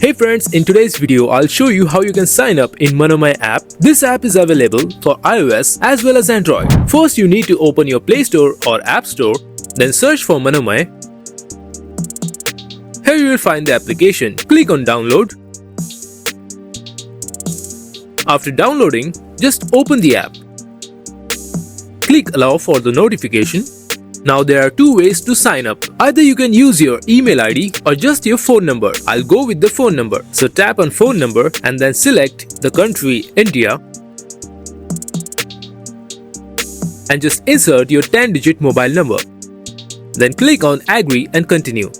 Hey friends, in today's video, I'll show you how you can sign up in Manomay app. This app is available for iOS as well as Android. First, you need to open your Play Store or App Store, then search for Manomay. Here you will find the application. Click on download. After downloading, just open the app. Click allow for the notification. Now there are two ways to sign up. Either you can use your email ID or just your phone number. I'll go with the phone number. So tap on phone number and then select the country India and just insert your 10-digit mobile number. Then click on agree and continue.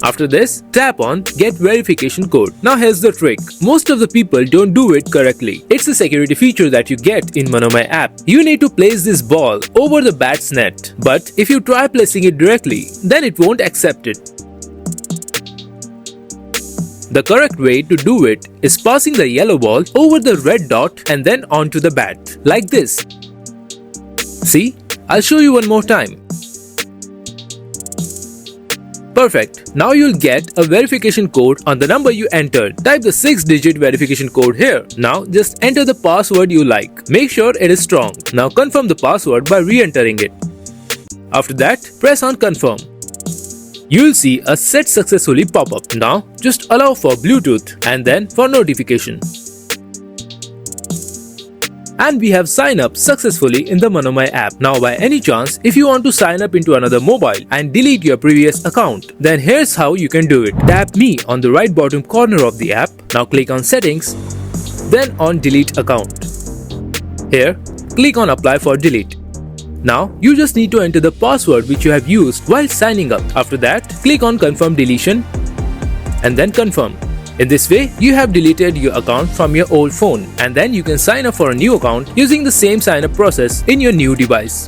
After this, tap on Get Verification Code. Now here's the trick. Most of the people don't do it correctly. It's a security feature that you get in Manomay app. You need to place this ball over the bat's net. But if you try placing it directly, then it won't accept it. The correct way to do it is passing the yellow ball over the red dot and then onto the bat. Like this. See? I'll show you one more time. Perfect. Now you'll get a verification code on the number you entered. Type the 6-digit verification code here. Now just enter the password you like. Make sure it is strong. Now confirm the password by re-entering it. After that, press on confirm. You'll see a set successfully pop up. Now just allow for Bluetooth and then for notification. And we have signed up successfully in the Manomay app. Now by any chance, if you want to sign up into another mobile and delete your previous account, then here's how you can do it. Tap me on the right bottom corner of the app. Now click on settings, then on delete account. Here, click on apply for delete. Now you just need to enter the password which you have used while signing up. After that, click on confirm deletion and then confirm. In this way, you have deleted your account from your old phone and then you can sign up for a new account using the same sign up process in your new device.